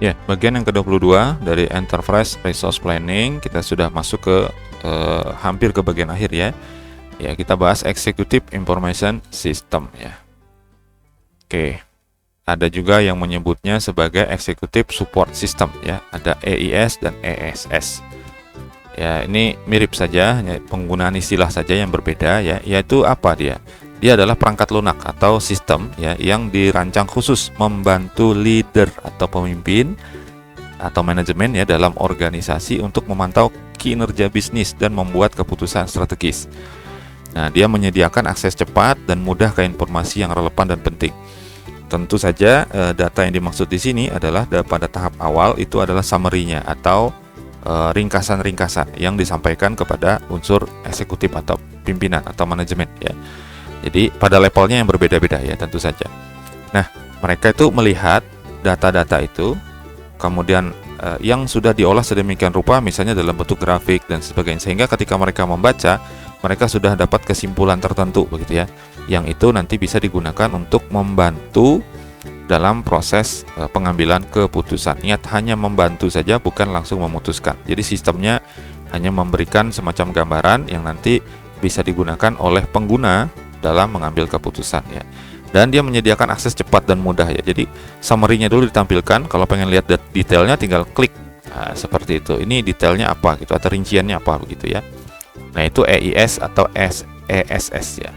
Ya, bagian yang ke-22 dari Enterprise Resource Planning kita sudah masuk ke hampir ke bagian akhir ya. Ya, kita bahas Executive Information System ya. Oke. Ada juga yang menyebutnya sebagai Executive Support System ya. Ada EIS dan ESS. Ya, ini mirip saja, penggunaan istilah saja yang berbeda ya. Yaitu apa dia? Dia adalah perangkat lunak atau sistem ya yang dirancang khusus membantu leader atau pemimpin atau manajemen ya dalam organisasi untuk memantau kinerja bisnis dan membuat keputusan strategis. Nah, dia menyediakan akses cepat dan mudah ke informasi yang relevan dan penting. Tentu saja data yang dimaksud di sini adalah pada tahap awal itu adalah summary-nya atau ringkasan-ringkasan yang disampaikan kepada unsur eksekutif atau pimpinan atau manajemen ya. Jadi pada levelnya yang berbeda-beda ya tentu saja. Nah, mereka itu melihat data-data itu, kemudian yang sudah diolah sedemikian rupa misalnya dalam bentuk grafik dan sebagainya, sehingga ketika mereka membaca, mereka sudah dapat kesimpulan tertentu begitu ya, yang itu nanti bisa digunakan untuk membantu dalam proses pengambilan keputusan. Ingat, hanya membantu saja, bukan langsung memutuskan. Jadi sistemnya hanya memberikan semacam gambaran yang nanti bisa digunakan oleh pengguna dalam mengambil keputusan ya. Dan dia menyediakan akses cepat dan mudah ya. Jadi summary-nya dulu ditampilkan. Kalau pengen lihat detailnya tinggal klik. Nah, seperti itu. Ini detailnya apa gitu atau rinciannya apa begitu ya. Nah, itu EIS atau ESS ya.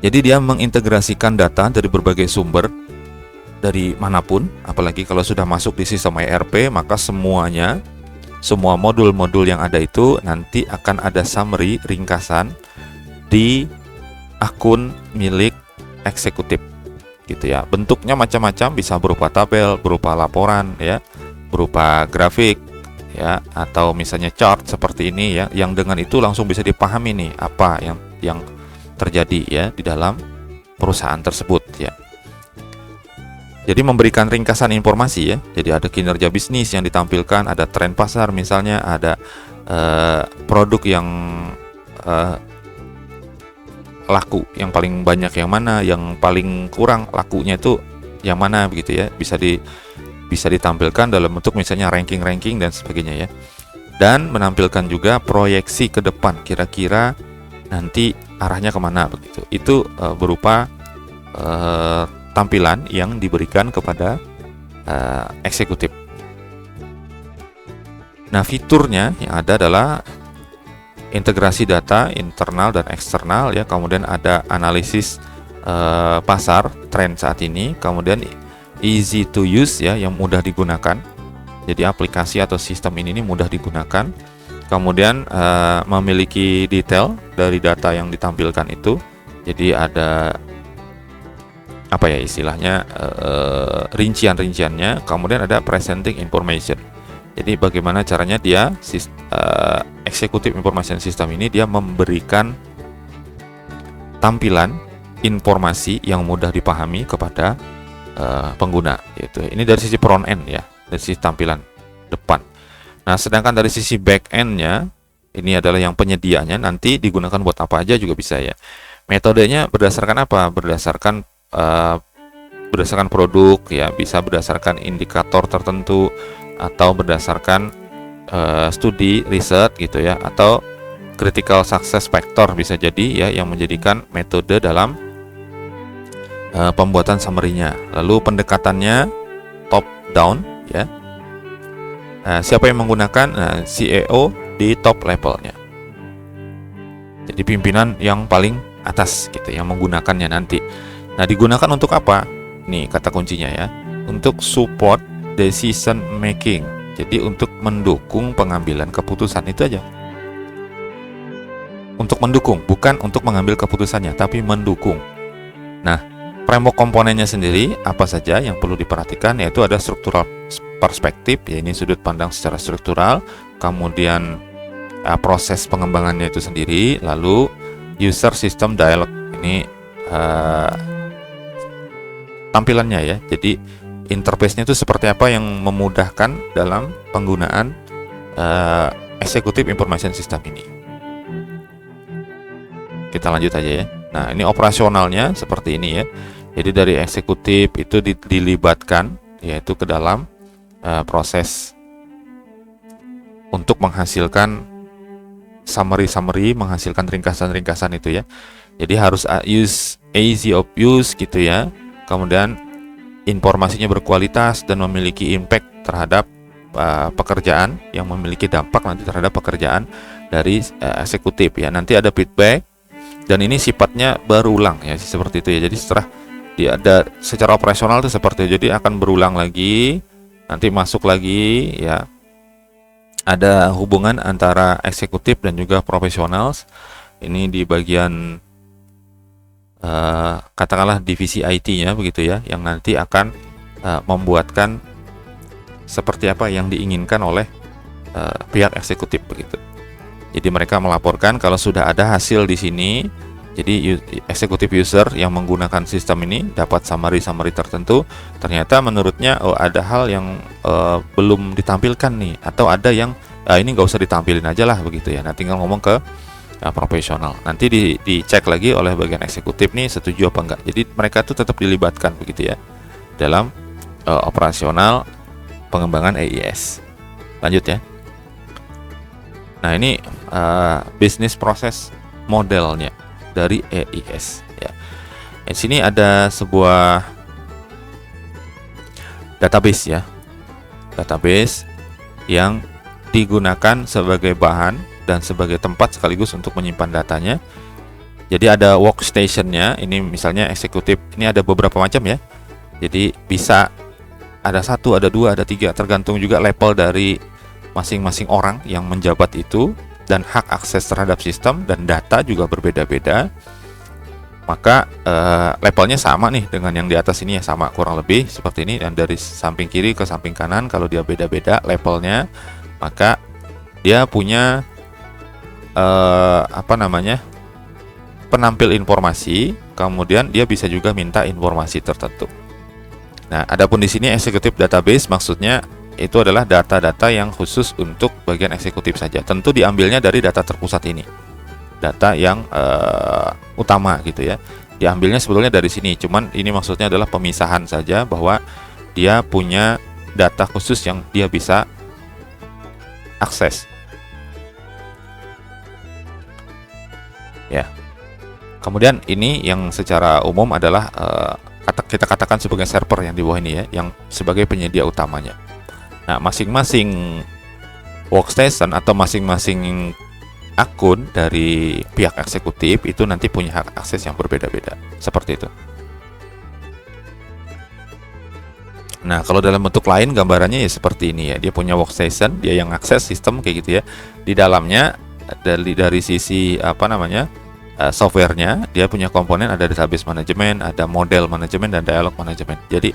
Jadi dia mengintegrasikan data dari berbagai sumber dari manapun, apalagi kalau sudah masuk di sistem ERP, maka semua modul-modul yang ada itu nanti akan ada summary ringkasan di akun milik eksekutif gitu ya. Bentuknya macam-macam, bisa berupa tabel, berupa laporan ya, berupa grafik ya, atau misalnya chart seperti ini ya, yang dengan itu langsung bisa dipahami nih apa yang terjadi ya di dalam perusahaan tersebut ya. Jadi memberikan ringkasan informasi ya. Jadi ada kinerja bisnis yang ditampilkan, ada tren pasar misalnya, ada produk yang laku yang paling banyak yang mana, yang paling kurang lakunya itu yang mana begitu ya. Bisa ditampilkan dalam bentuk misalnya ranking-ranking dan sebagainya ya. Dan menampilkan juga proyeksi ke depan, kira-kira nanti arahnya kemana begitu. Itu berupa tampilan yang diberikan kepada eksekutif. Nah, fiturnya yang ada adalah integrasi data internal dan eksternal ya, kemudian ada analisis pasar tren saat ini, kemudian easy to use ya, yang mudah digunakan. Jadi aplikasi atau sistem ini mudah digunakan. Kemudian memiliki detail dari data yang ditampilkan itu. Jadi ada apa ya istilahnya, rincian-rinciannya. Kemudian ada presenting information. Jadi bagaimana caranya dia Executive Information System ini dia memberikan tampilan informasi yang mudah dipahami kepada pengguna gitu. Ini dari sisi front end ya, dari sisi tampilan depan. Nah, sedangkan dari sisi back end-nya ini adalah yang penyediaannya, nanti digunakan buat apa aja juga bisa ya. Metodenya berdasarkan apa? Berdasarkan produk ya, bisa berdasarkan indikator tertentu atau berdasarkan studi riset gitu ya, atau critical success factor bisa jadi ya, yang menjadikan metode dalam pembuatan summary-nya. Lalu pendekatannya top down ya. Siapa yang menggunakan? CEO di top levelnya. Jadi pimpinan yang paling atas gitu yang menggunakannya nanti. Nah, digunakan untuk apa? Nih kata kuncinya ya. Untuk support decision making. Jadi untuk mendukung pengambilan keputusan, itu aja. Untuk mendukung, bukan untuk mengambil keputusannya, tapi mendukung. Nah, framework komponennya sendiri apa saja yang perlu diperhatikan, yaitu ada struktural perspektif ya, ini sudut pandang secara struktural, kemudian proses pengembangannya itu sendiri, lalu user system dialog, ini tampilannya ya. Jadi interface-nya itu seperti apa yang memudahkan dalam penggunaan Executive Information System ini. Kita lanjut aja ya. Nah, ini operasionalnya seperti ini ya. Jadi dari eksekutif itu dilibatkan yaitu ke dalam proses untuk menghasilkan summary, menghasilkan ringkasan-ringkasan itu ya. Jadi harus easy of use gitu ya. Kemudian informasinya berkualitas dan memiliki impact terhadap pekerjaan, yang memiliki dampak nanti terhadap pekerjaan dari eksekutif ya. Nanti ada feedback dan ini sifatnya berulang ya, seperti itu ya. Jadi setelah dia ada secara operasional itu seperti itu, jadi akan berulang lagi, nanti masuk lagi ya. Ada hubungan antara eksekutif dan juga profesional. Ini di bagian katakanlah divisi IT-nya begitu ya, yang nanti akan membuatkan seperti apa yang diinginkan oleh pihak eksekutif begitu. Jadi mereka melaporkan kalau sudah ada hasil di sini. Jadi eksekutif user yang menggunakan sistem ini dapat summary tertentu. Ternyata menurutnya ada hal yang belum ditampilkan nih, atau ada yang ini nggak usah ditampilin aja lah begitu ya. Nah tinggal ngomong ke profesional. Nanti dicek lagi oleh bagian eksekutif nih setuju apa enggak. Jadi mereka tuh tetap dilibatkan begitu ya dalam operasional pengembangan AIS. Lanjut ya. Nah ini bisnis proses modelnya dari AIS ya. Di sini ada sebuah database ya. Database yang digunakan sebagai bahan dan sebagai tempat sekaligus untuk menyimpan datanya. Jadi ada workstation-nya, ini misalnya eksekutif, ini ada beberapa macam ya. Jadi bisa ada 1, ada 2, ada 3, tergantung juga level dari masing-masing orang yang menjabat itu, dan hak akses terhadap sistem dan data juga berbeda-beda. Maka levelnya sama nih dengan yang di atas ini ya, sama kurang lebih seperti ini. Dan dari samping kiri ke samping kanan kalau dia beda-beda levelnya, maka dia punya penampil informasi. Kemudian dia bisa juga minta informasi tertentu. Nah, adapun di sini executive database maksudnya itu adalah data-data yang khusus untuk bagian eksekutif saja. Tentu diambilnya dari data terpusat ini, data yang utama gitu ya. Diambilnya sebetulnya dari sini, cuman ini maksudnya adalah pemisahan saja bahwa dia punya data khusus yang dia bisa akses. Ya. Kemudian ini yang secara umum adalah kita katakan sebagai server yang di bawah ini ya, yang sebagai penyedia utamanya. Nah, masing-masing workstation atau masing-masing akun dari pihak eksekutif itu nanti punya hak akses yang berbeda-beda, seperti itu. Nah, kalau dalam bentuk lain gambarannya ya seperti ini ya. Dia punya workstation, dia yang akses sistem kayak gitu ya. Di dalamnya dari sisi softwarenya, dia punya komponen, ada database manajemen, ada model manajemen, dan dialog manajemen. Jadi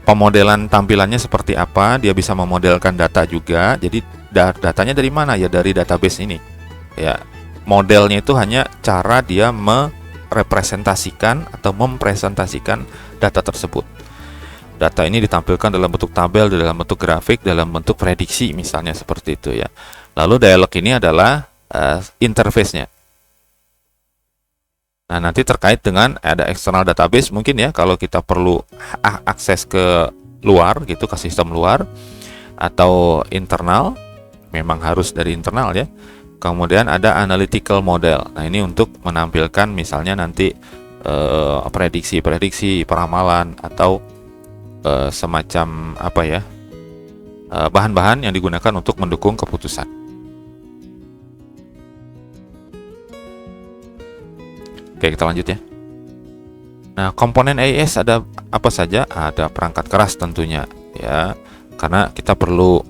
pemodelan tampilannya seperti apa, dia bisa memodelkan data juga. Jadi datanya dari mana ya, dari database ini ya. Modelnya itu hanya cara dia merepresentasikan atau mempresentasikan data tersebut. Data ini ditampilkan dalam bentuk tabel, dalam bentuk grafik, dalam bentuk prediksi misalnya, seperti itu ya. Lalu dialog ini adalah interface-nya. Nah, nanti terkait dengan ada external database mungkin ya, kalau kita perlu akses ke luar gitu, ke sistem luar, atau internal, memang harus dari internal ya. Kemudian ada analytical model. Nah, ini untuk menampilkan misalnya nanti prediksi peramalan atau semacam bahan-bahan yang digunakan untuk mendukung keputusan. Oke, kita lanjut ya. Nah, komponen AIS ada apa saja? Ada perangkat keras tentunya ya, karena kita perlu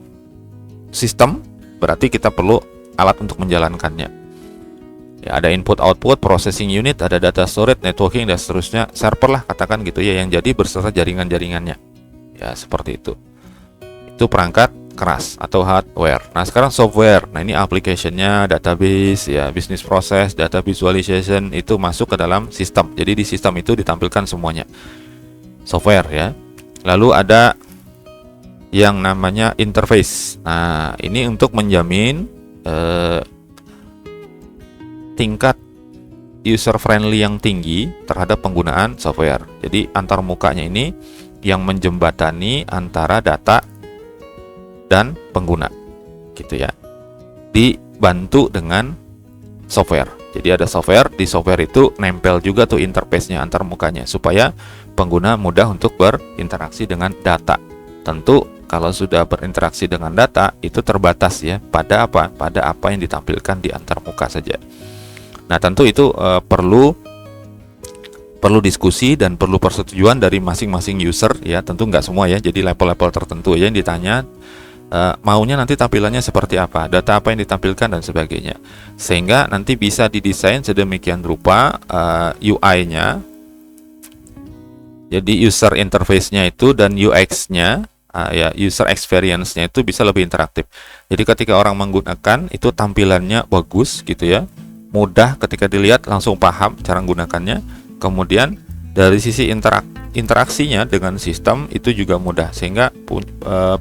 sistem, berarti kita perlu alat untuk menjalankannya ya. Ada input output, processing unit, ada data storage, networking, dan seterusnya. Server lah katakan gitu ya, yang jadi beserta jaringan-jaringannya ya, seperti itu. Itu perangkat keras atau hardware. Nah, sekarang software. Nah, ini application-nya, database ya, business process, data visualization, itu masuk ke dalam sistem. Jadi di sistem itu ditampilkan semuanya, software ya. Lalu ada yang namanya interface. Nah, ini untuk menjamin tingkat user friendly yang tinggi terhadap penggunaan software. Jadi antar mukanya ini yang menjembatani antara data dan pengguna, gitu ya. Dibantu dengan software. Jadi ada software, di software itu nempel juga tuh interface-nya antar mukanya supaya pengguna mudah untuk berinteraksi dengan data. Tentu kalau sudah berinteraksi dengan data itu terbatas ya pada apa? Pada apa yang ditampilkan di antar muka saja. Nah, tentu itu perlu diskusi dan perlu persetujuan dari masing-masing user ya. Tentu nggak semua ya. Jadi level-level tertentu ya yang ditanya maunya nanti tampilannya seperti apa, data apa yang ditampilkan dan sebagainya, sehingga nanti bisa didesain sedemikian rupa UI-nya, jadi user interface-nya itu dan UX-nya ya, user experience-nya itu bisa lebih interaktif. Jadi ketika orang menggunakan itu tampilannya bagus gitu ya, mudah ketika dilihat langsung paham cara menggunakannya. Kemudian dari sisi interaksinya dengan sistem itu juga mudah, sehingga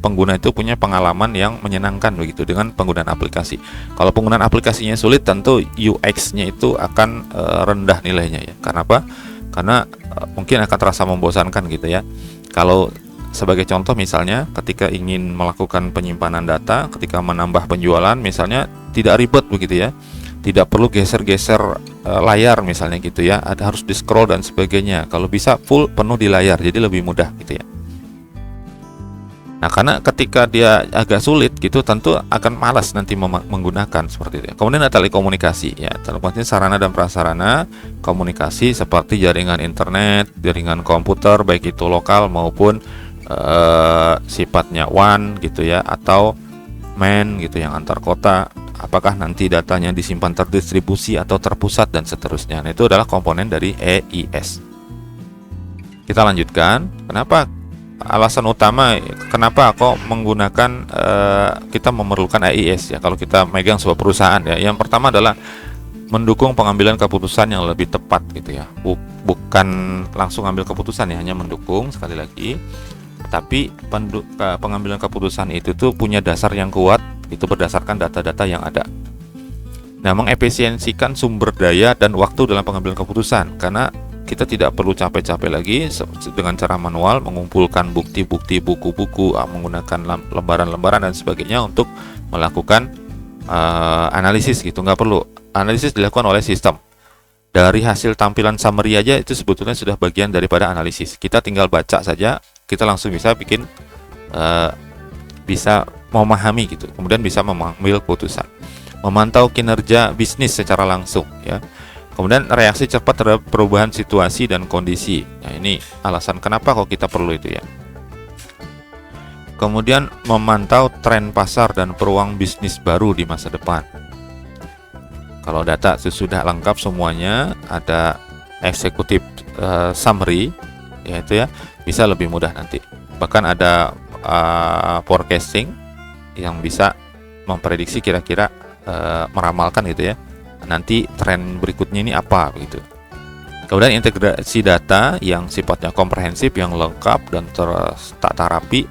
pengguna itu punya pengalaman yang menyenangkan begitu dengan penggunaan aplikasi. Kalau penggunaan aplikasinya sulit, tentu UX-nya itu akan rendah nilainya ya. Karena apa? Karena mungkin akan terasa membosankan gitu ya. Kalau sebagai contoh misalnya ketika ingin melakukan penyimpanan data, ketika menambah penjualan misalnya, tidak ribet begitu ya. Tidak perlu geser-geser layar misalnya gitu ya, ada harus di scroll dan sebagainya. Kalau bisa full penuh di layar, jadi lebih mudah gitu ya. Nah, karena ketika dia agak sulit gitu, tentu akan malas nanti menggunakan seperti itu. Kemudian ada telekomunikasi ya, telekomunikasi sarana dan prasarana komunikasi seperti jaringan internet, jaringan komputer baik itu lokal maupun sifatnya WAN gitu ya, atau MAN gitu yang antar kota. Apakah nanti datanya disimpan terdistribusi atau terpusat dan seterusnya. Nah, itu adalah komponen dari EIS. Kita lanjutkan. Kenapa alasan utama kenapa kok menggunakan kita memerlukan EIS ya kalau kita megang sebuah perusahaan ya. Yang pertama adalah mendukung pengambilan keputusan yang lebih tepat gitu ya. Bukan langsung ambil keputusan ya, hanya mendukung sekali lagi. Tapi pengambilan keputusan itu tuh punya dasar yang kuat, itu berdasarkan data-data yang ada. Nah, mengefisiensikan sumber daya dan waktu dalam pengambilan keputusan, karena kita tidak perlu capek-capek lagi dengan cara manual mengumpulkan bukti-bukti, buku-buku, menggunakan lembaran-lembaran dan sebagainya untuk melakukan analisis gitu. Nggak perlu, analisis dilakukan oleh sistem. Dari hasil tampilan summary aja itu sebetulnya sudah bagian daripada analisis. Kita tinggal baca saja, kita langsung bisa bikin bisa memahami gitu, kemudian bisa mengambil keputusan. Memantau kinerja bisnis secara langsung ya. Kemudian reaksi cepat terhadap perubahan situasi dan kondisi. Nah, ini alasan kenapa kok kita perlu itu ya. Kemudian memantau tren pasar dan peluang bisnis baru di masa depan. Kalau data sudah lengkap semuanya, ada eksekutif summary ya, itu ya, bisa lebih mudah nanti. Bahkan ada forecasting yang bisa memprediksi kira-kira meramalkan gitu ya, nanti tren berikutnya ini apa begitu. Kemudian integrasi data yang sifatnya komprehensif, yang lengkap dan tertata rapi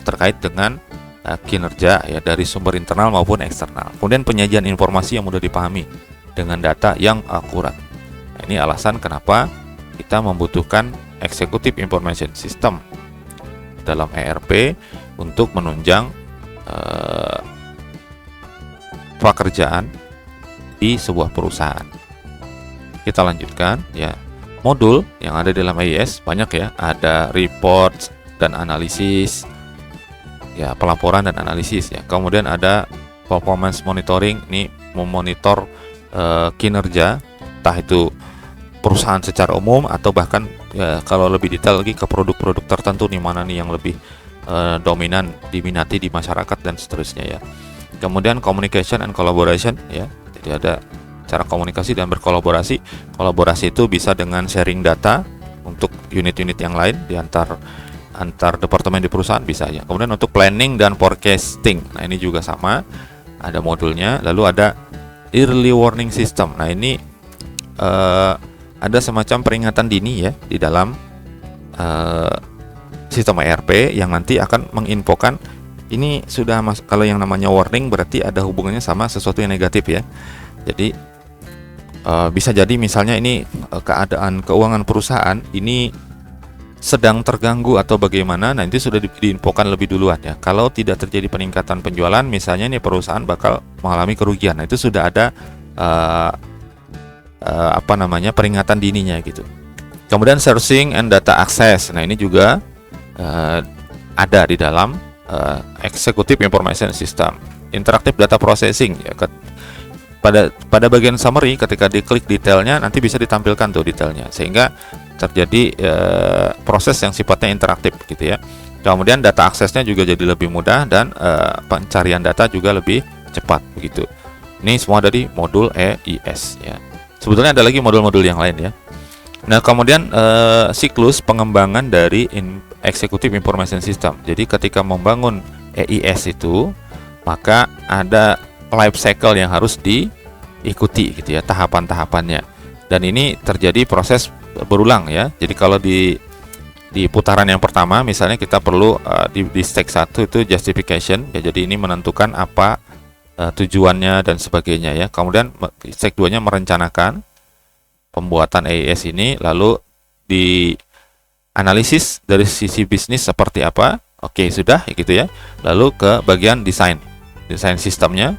terkait dengan kinerja ya dari sumber internal maupun eksternal. Kemudian penyajian informasi yang mudah dipahami dengan data yang akurat. Nah, ini alasan kenapa kita membutuhkan Executive Information System dalam ERP untuk menunjang pekerjaan di sebuah perusahaan. Kita lanjutkan ya. Modul yang ada dalam EIS banyak ya, ada report dan analisis ya, pelaporan dan analisis ya. Kemudian ada performance monitoring, ini memonitor kinerja entah itu perusahaan secara umum atau bahkan ya, kalau lebih detail lagi ke produk-produk tertentu nih, mana nih yang lebih dominan diminati di masyarakat dan seterusnya ya. Kemudian communication and collaboration ya. Jadi ada cara komunikasi dan berkolaborasi. Kolaborasi itu bisa dengan sharing data untuk unit-unit yang lain di antar departemen di perusahaan bisa ya. Kemudian untuk planning dan forecasting. Nah, ini juga sama, ada modulnya. Lalu ada early warning system. Nah, ini ada semacam peringatan dini ya di dalam sistem ERP yang nanti akan menginfokan ini sudah kalau yang namanya warning berarti ada hubungannya sama sesuatu yang negatif ya. Jadi bisa jadi misalnya ini keadaan keuangan perusahaan ini sedang terganggu atau bagaimana, nah itu sudah diinfokan lebih duluan ya. Kalau tidak terjadi peningkatan penjualan, misalnya nih perusahaan bakal mengalami kerugian, nah itu sudah ada peringatan dininya gitu. Kemudian searching and data access, nah ini juga ada di dalam Executive Information System. Interactive data processing ya, pada bagian summary ketika diklik detailnya nanti bisa ditampilkan tuh detailnya, sehingga terjadi proses yang sifatnya interaktif gitu ya. Kemudian data aksesnya juga jadi lebih mudah dan pencarian data juga lebih cepat begitu. Ini semua dari modul EIS ya. Sebetulnya ada lagi modul-modul yang lain ya. Nah, kemudian siklus pengembangan dari Executive Information System. Jadi ketika membangun EIS itu, maka ada life cycle yang harus diikuti gitu ya, tahapan-tahapannya. Dan ini terjadi proses berulang ya. Jadi kalau di putaran yang pertama misalnya kita perlu di step 1 itu justification ya, jadi ini menentukan apa tujuannya dan sebagainya ya. Kemudian step 2-nya merencanakan pembuatan EIS ini, lalu di analisis dari sisi bisnis seperti apa. Oke, sudah gitu ya. Lalu ke bagian desain sistemnya.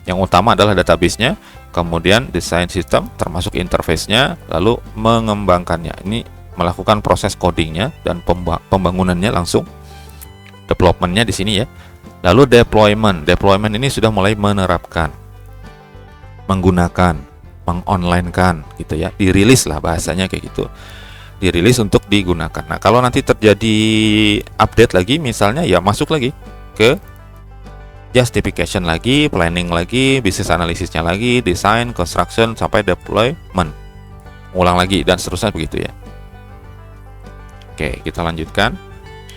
Yang utama adalah database-nya, kemudian desain sistem termasuk interface-nya, lalu mengembangkannya. Ini melakukan proses codingnya dan pembangunannya langsung, development-nya di sini ya. Lalu deployment ini sudah mulai menerapkan, menggunakan, mengonline-kan gitu ya, dirilis lah bahasanya kayak gitu, dirilis untuk digunakan. Nah, kalau nanti terjadi update lagi misalnya ya masuk lagi ke justification lagi, planning lagi, bisnis analisisnya lagi, design, construction, sampai deployment, ulang lagi dan seterusnya begitu ya. Oke, kita lanjutkan.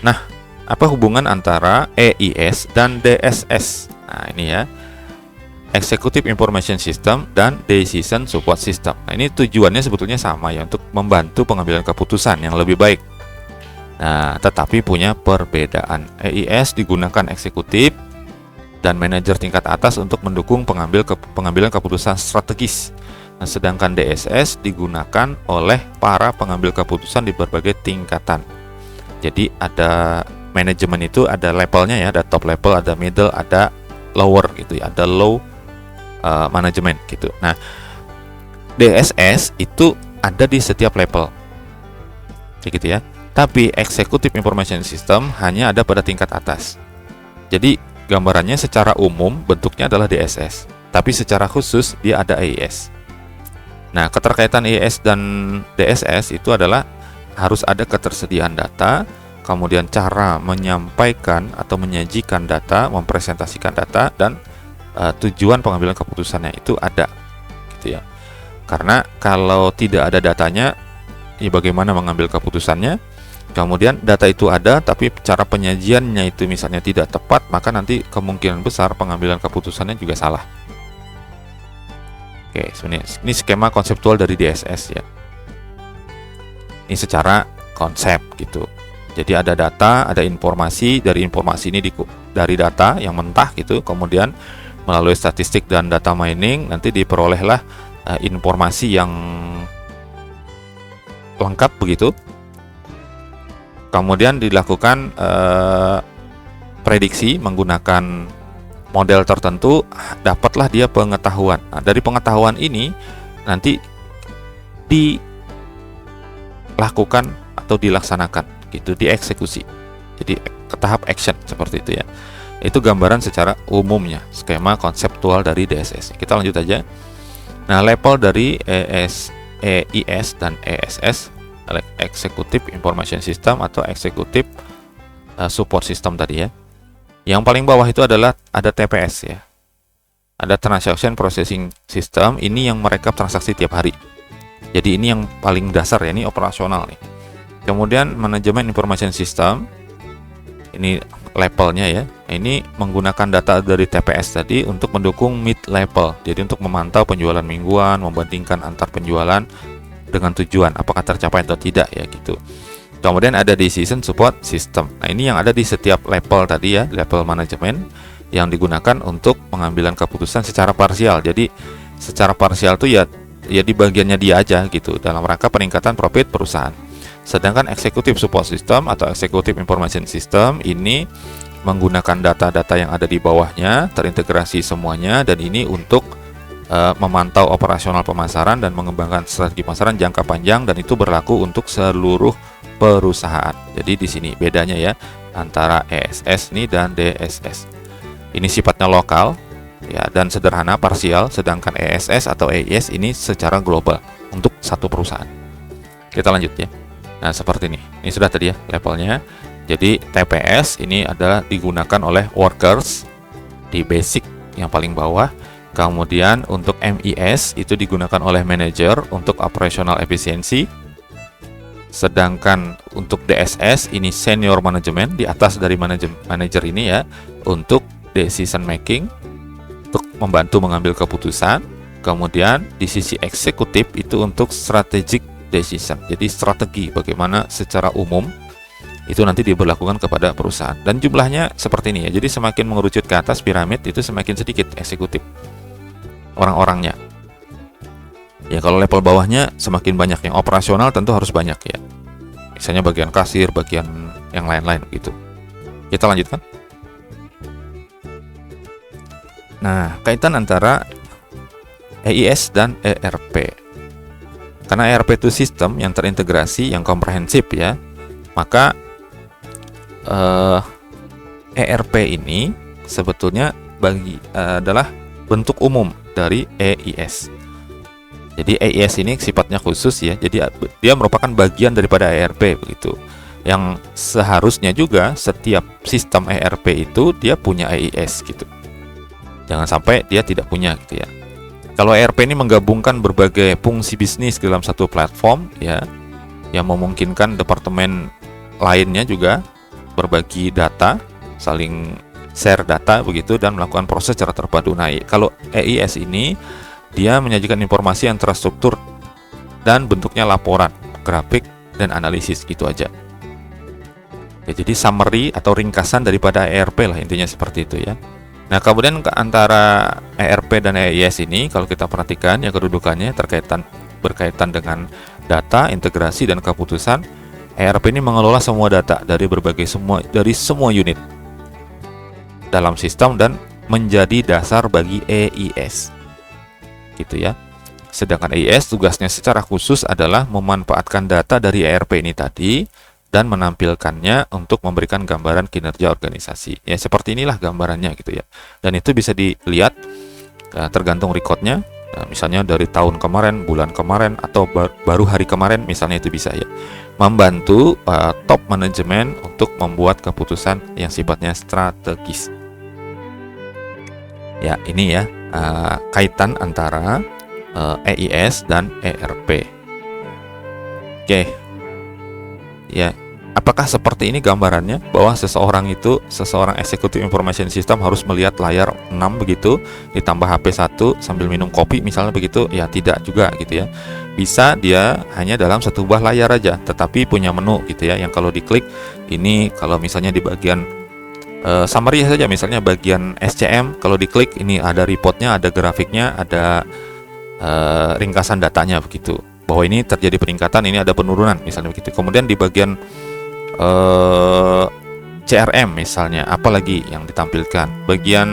Nah, apa hubungan antara EIS dan DSS? Nah, ini ya, Executive Information System dan Decision Support System. Nah, ini tujuannya sebetulnya sama ya, untuk membantu pengambilan keputusan yang lebih baik. Nah, tetapi punya perbedaan. EIS digunakan eksekutif dan manajer tingkat atas untuk mendukung pengambilan keputusan strategis. Nah, sedangkan DSS digunakan oleh para pengambil keputusan di berbagai tingkatan. Jadi ada manajemen itu ada levelnya ya, ada top level, ada middle, ada lower gitu ya, ada low management gitu. Nah, DSS itu ada di setiap level, kayak gitu ya. Tapi Executive Information System hanya ada pada tingkat atas. Jadi gambarannya secara umum bentuknya adalah DSS, tapi secara khusus dia ada EIS. Nah, keterkaitan EIS dan DSS itu adalah harus ada ketersediaan data, kemudian cara menyampaikan atau menyajikan data, mempresentasikan data, dan tujuan pengambilan keputusannya itu ada gitu ya. Karena kalau tidak ada datanya, ya bagaimana mengambil keputusannya? Kemudian data itu ada, tapi cara penyajiannya itu misalnya tidak tepat, maka nanti kemungkinan besar pengambilan keputusannya juga salah. Oke, ini skema konseptual dari DSS ya. Ini secara konsep gitu. Jadi ada data, ada informasi, dari informasi ini dari data yang mentah gitu, kemudian melalui statistik dan data mining nanti diperolehlah informasi yang lengkap begitu. Kemudian dilakukan prediksi menggunakan model tertentu, dapatlah dia pengetahuan. Nah, dari pengetahuan ini nanti dilakukan atau dilaksanakan gitu, dieksekusi. Jadi ke tahap action seperti itu ya. Itu gambaran secara umumnya skema konseptual dari DSS. Kita lanjut aja. Nah, level dari EIS dan ESS, Executive Information System atau Executive Support System tadi ya. Yang paling bawah itu adalah ada TPS ya. Ada Transaction Processing System, ini yang merekap transaksi tiap hari. Jadi ini yang paling dasar ya, ini operasional nih. Kemudian Manajemen Information System, ini levelnya ya. Ini menggunakan data dari TPS tadi untuk mendukung mid level. Jadi untuk memantau penjualan mingguan, membandingkan antar penjualan dengan tujuan apakah tercapai atau tidak ya gitu. Kemudian ada Decision Support System. Nah, ini yang ada di setiap level tadi ya, level manajemen yang digunakan untuk pengambilan keputusan secara parsial. Jadi secara parsial tuh ya di bagiannya dia aja gitu dalam rangka peningkatan profit perusahaan. Sedangkan Executive Support System atau Executive Information System ini menggunakan data-data yang ada di bawahnya, terintegrasi semuanya, dan ini untuk memantau operasional pemasaran dan mengembangkan strategi pemasaran jangka panjang, dan itu berlaku untuk seluruh perusahaan. Jadi di sini bedanya ya antara ESS ini dan DSS. Ini sifatnya lokal ya dan sederhana parsial, sedangkan ESS atau EIS ini secara global untuk satu perusahaan. Kita lanjut ya. Nah, seperti ini. Ini sudah tadi ya levelnya. Jadi TPS ini adalah digunakan oleh workers di basic yang paling bawah. Kemudian untuk MIS itu digunakan oleh manager untuk operational efficiency. Sedangkan untuk DSS ini senior management di atas dari manager ini ya untuk decision making, untuk membantu mengambil keputusan. Kemudian di sisi eksekutif itu untuk strategic decision. Jadi strategi bagaimana secara umum itu nanti diberlakukan kepada perusahaan. Dan jumlahnya seperti ini ya. Jadi semakin mengerucut ke atas piramid itu semakin sedikit eksekutif orang-orangnya. Ya kalau level bawahnya semakin banyak, yang operasional tentu harus banyak ya. Misalnya bagian kasir, bagian yang lain-lain gitu. Kita lanjutkan. Nah, kaitan antara EIS dan ERP. Karena ERP itu sistem yang terintegrasi, yang komprehensif ya. Maka ERP ini sebetulnya adalah bentuk umum dari EIS. Jadi EIS ini sifatnya khusus ya. Jadi dia merupakan bagian daripada ERP begitu. Yang seharusnya juga setiap sistem ERP itu dia punya EIS gitu. Jangan sampai dia tidak punya gitu ya. Kalau ERP ini menggabungkan berbagai fungsi bisnis dalam satu platform ya, yang memungkinkan departemen lainnya juga berbagi data, saling share data begitu dan melakukan proses secara terpadu. Nah, kalau EIS ini dia menyajikan informasi yang terstruktur dan bentuknya laporan, grafik dan analisis gitu aja. Ya, jadi summary atau ringkasan daripada ERP lah intinya seperti itu ya. Nah, kemudian antara ERP dan EIS ini kalau kita perhatikan ya kedudukannya berkaitan dengan data, integrasi dan keputusan. ERP ini mengelola semua data dari semua unit dalam sistem dan menjadi dasar bagi EIS gitu ya. Sedangkan EIS tugasnya secara khusus adalah memanfaatkan data dari ERP ini tadi dan menampilkannya untuk memberikan gambaran kinerja organisasi. Ya seperti inilah gambarannya gitu ya. Dan itu bisa dilihat tergantung recordnya, misalnya dari tahun kemarin, bulan kemarin, atau baru hari kemarin misalnya, itu bisa ya membantu top manajemen untuk membuat keputusan yang sifatnya strategis. Ya, ini ya kaitan antara EIS dan ERP. Oke. Ya, apakah seperti ini gambarannya bahwa seseorang Executive Information System harus melihat layar 6 begitu ditambah HP 1 sambil minum kopi misalnya begitu? Ya, tidak juga gitu ya. Bisa dia hanya dalam satu buah layar aja, tetapi punya menu gitu ya, yang kalau diklik ini, kalau misalnya di bagian summary saja, misalnya bagian SCM, kalau diklik ini ada reportnya, ada grafiknya, ada ringkasan datanya begitu, bahwa ini terjadi peningkatan, ini ada penurunan misalnya begitu. Kemudian di bagian CRM misalnya, apalagi yang ditampilkan, bagian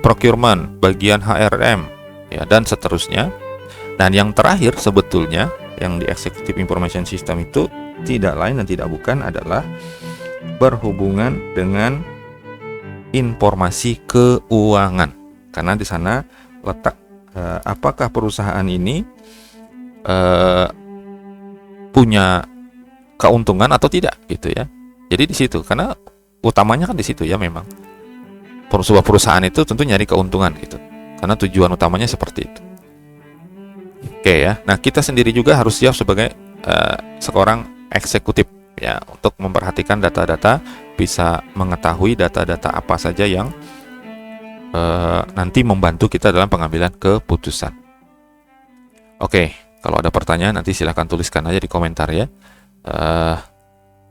procurement, bagian HRM ya, dan seterusnya. Dan yang terakhir sebetulnya yang di Executive Information System itu tidak lain dan tidak bukan adalah berhubungan dengan informasi keuangan, karena di sana letak apakah perusahaan ini punya keuntungan atau tidak gitu ya. Jadi di situ, karena utamanya kan di situ ya, memang sebuah perusahaan itu tentu nyari keuntungan gitu, karena tujuan utamanya seperti itu. Oke ya. Nah, kita sendiri juga harus siap sebagai seorang eksekutif ya, untuk memperhatikan data-data, bisa mengetahui data-data apa saja yang nanti membantu kita dalam pengambilan keputusan. Oke, kalau ada pertanyaan nanti silahkan tuliskan aja di komentar ya.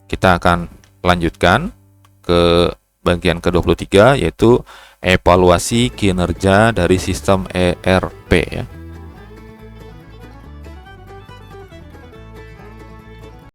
Kita akan lanjutkan ke bagian ke-23, yaitu evaluasi kinerja dari sistem ERP ya.